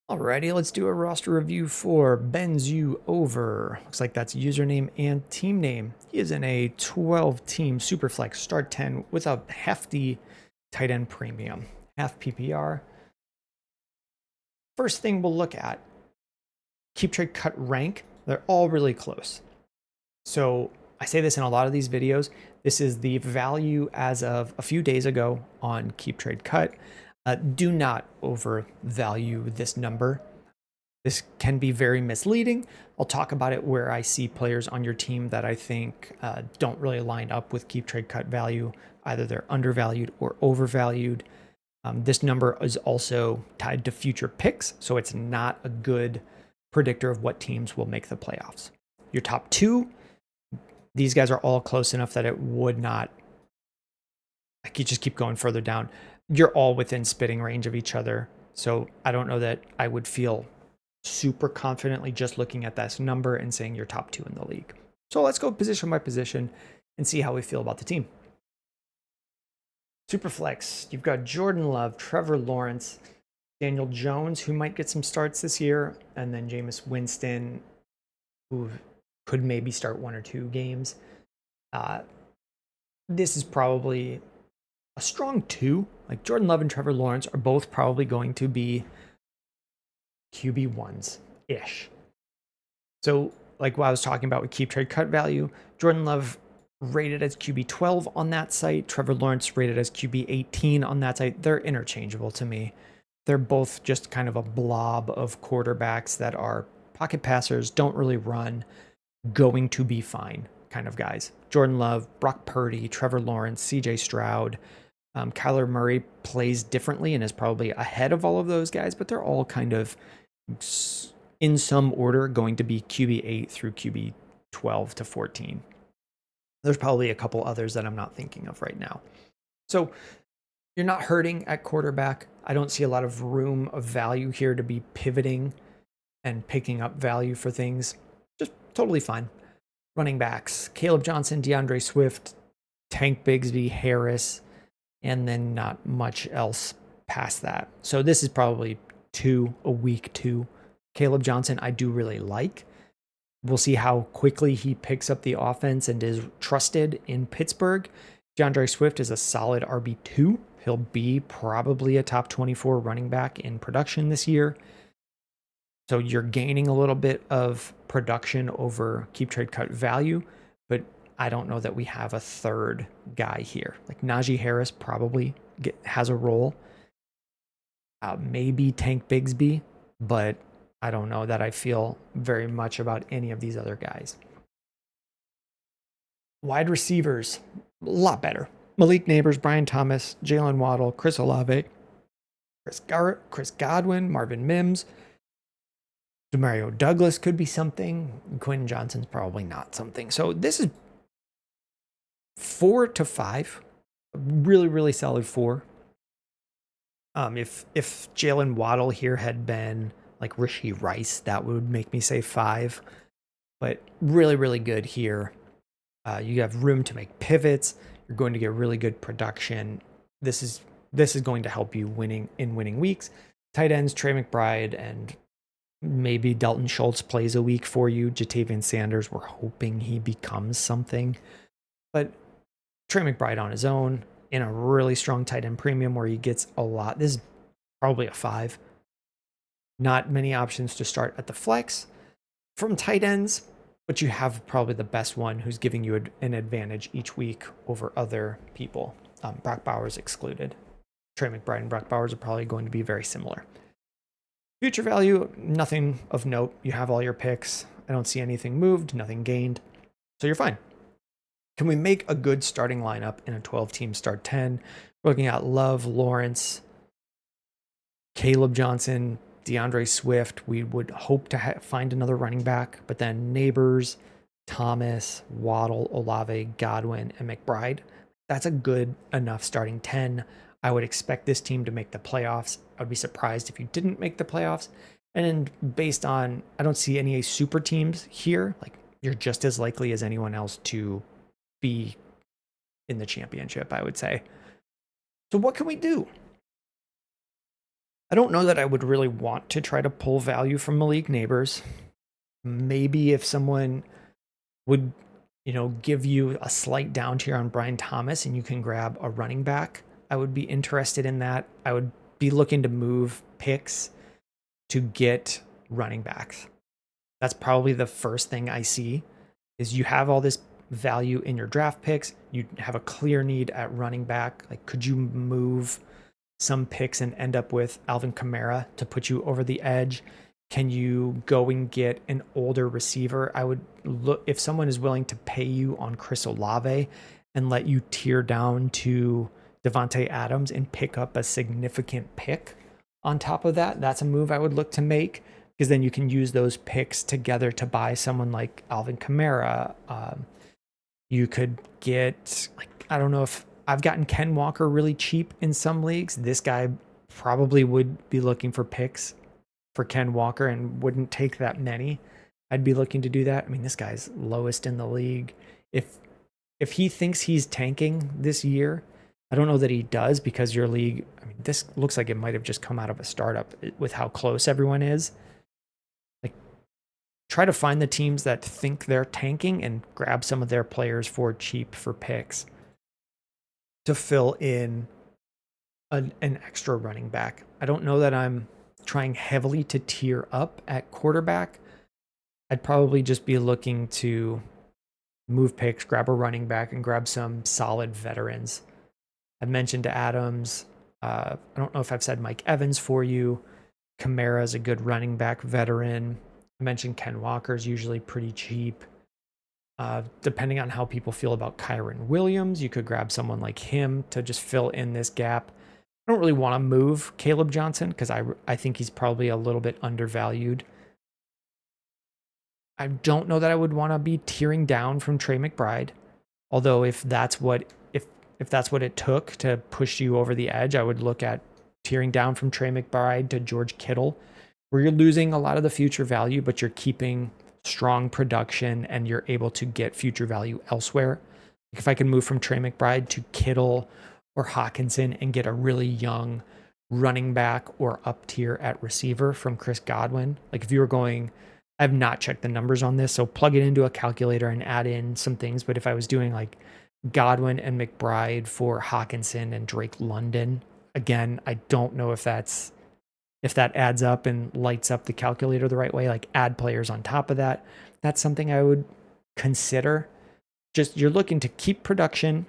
Alrighty, let's do a roster review for BenzYouOver. Looks like that's username and team name. He is in a 12-team Superflex start 10 with a hefty tight end premium, half PPR. First thing we'll look at, keep trade cut rank. They're all really close. So I say this in a lot of these videos. This is the value as of a few days ago on keep trade cut. Do not overvalue this number. This can be very misleading. I'll talk about it where I see players on your team that I think don't really line up with keep trade cut value. Either they're undervalued or overvalued. This number is also tied to future picks, so it's not a good predictor of what teams will make the playoffs. Your top two, these guys are all close enough that it would not, I could just keep going further down. You're all within spitting range of each other. So I don't know that I would feel super confidently just looking at this number and saying you're top two in the league. So let's go position by position and see how we feel about the team. Superflex, you've got Jordan Love, Trevor Lawrence, Daniel Jones, who might get some starts this year, and then Jameis Winston, who could maybe start one or two games. This is probably a strong two. Like Jordan Love and Trevor Lawrence are both probably going to be QB1s-ish. So like what I was talking about with keep trade cut value, Jordan Love rated as QB12 on that site, Trevor Lawrence rated as QB18 on that site. They're interchangeable to me. They're both just kind of a blob of quarterbacks that are pocket passers, don't really run, going to be fine kind of guys. Jordan Love, Brock Purdy, Trevor Lawrence, CJ Stroud, Kyler Murray plays differently and is probably ahead of all of those guys, but they're all kind of in some order going to be QB8 through QB12 to 14. There's probably a couple others that I'm not thinking of right now. So you're not hurting at quarterback. I don't see a lot of room of value here to be pivoting and picking up value for things. Just totally fine. Running backs, Caleb Johnson, DeAndre Swift, Tank Bigsby, Harris, and then not much else past that. So this is probably a week two. Caleb Johnson, I do really like. We'll see how quickly he picks up the offense and is trusted in Pittsburgh. DeAndre Swift is a solid RB2. He'll be probably a top 24 running back in production this year. So you're gaining a little bit of production over keep trade cut value, but I don't know that we have a third guy here. Like Najee Harris probably has a role. Maybe Tank Bigsby, but I don't know that I feel very much about any of these other guys. Wide receivers, a lot better. Malik Neighbors, Brian Thomas, Jalen Waddle, Chris Olave, Chris Godwin, Marvin Mims, Demario Douglas could be something. Quentin Johnson's probably not something. So this is 4 to 5. Really, really solid 4. If Jalen Waddle here had been like Rishi Rice, that would make me say 5. But really, really good here. You have room to make pivots. You're going to get really good production. This is going to help you winning weeks. Tight ends, Trey McBride, and maybe Dalton Schultz plays a week for you. Jatavian Sanders, we're hoping he becomes something. But Trey McBride on his own in a really strong tight end premium where he gets a lot. This is probably a 5. Not many options to start at the flex from tight ends, but you have probably the best one who's giving you an advantage each week over other people. Brock Bowers excluded. Trey McBride and Brock Bowers are probably going to be very similar. Future value, nothing of note. You have all your picks. I don't see anything moved, nothing gained. So you're fine. Can we make a good starting lineup in a 12-team start 10? We're looking at Love, Lawrence, Caleb Johnson, DeAndre Swift. We would hope to find another running back, but then Neighbors, Thomas, Waddle, Olave, Godwin, and McBride. That's a good enough starting 10. I would expect this team to make the playoffs. I would be surprised if you didn't make the playoffs. And based on, I don't see any super teams here. Like, you're just as likely as anyone else to be in the championship, I would say. So what can we do? I don't know that I would really want to try to pull value from Malik Neighbors. Maybe if someone would, give you a slight down tier on Brian Thomas and you can grab a running back, I would be interested in that. I would be looking to move picks to get running backs. That's probably the first thing I see is you have all this value in your draft picks. You have a clear need at running back. Like, could you move some picks and end up with Alvin Kamara to put you over the edge? Can you go and get an older receiver? I would look if someone is willing to pay you on Chris Olave and let you tier down to Devontae Adams and pick up a significant pick on top of that. That's a move I would look to make because then you can use those picks together to buy someone like Alvin Kamara. You could get, like, I don't know if I've gotten Ken Walker really cheap in some leagues. This guy probably would be looking for picks for Ken Walker and wouldn't take that many. I'd be looking to do that. I mean, this guy's lowest in the league. If he thinks he's tanking this year, I don't know that he does because your league, I mean, this looks like it might have just come out of a startup with how close everyone is. Like, try to find the teams that think they're tanking and grab some of their players for cheap for picks to fill in an extra running back. I don't know that I'm trying heavily to tier up at quarterback. I'd probably just be looking to move picks, grab a running back, and grab some solid veterans. I mentioned Adams. I don't know if I've said Mike Evans for you. Kamara is a good running back veteran. I mentioned Ken Walker's usually pretty cheap. Depending on how people feel about Kyron Williams, you could grab someone like him to just fill in this gap. I don't really want to move Caleb Johnson because I think he's probably a little bit undervalued. I don't know that I would want to be tearing down from Trey McBride. Although if that's what it took to push you over the edge, I would look at tearing down from Trey McBride to George Kittle, where you're losing a lot of the future value, but you're keeping strong production and you're able to get future value elsewhere. Like if I can move from Trey McBride to Kittle or Hawkinson and get a really young running back or up tier at receiver from Chris Godwin. Like if you were going, I have not checked the numbers on this, so plug it into a calculator and add in some things. But if I was doing like Godwin and McBride for Hawkinson and Drake London, again, I don't know if that adds up and lights up the calculator the right way, like add players on top of that. That's something I would consider. Just you're looking to keep production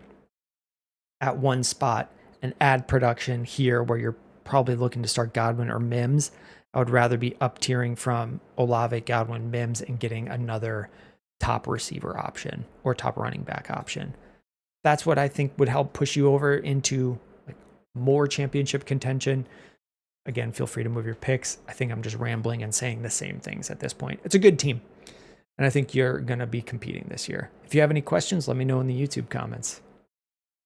at one spot and add production here where you're probably looking to start Godwin or Mims. I would rather be up tiering from Olave, Godwin, Mims, and getting another top receiver option or top running back option. That's what I think would help push you over into like more championship contention. Again, feel free to move your picks. I think I'm just rambling and saying the same things at this point. It's a good team, and I think you're going to be competing this year. If you have any questions, let me know in the YouTube comments.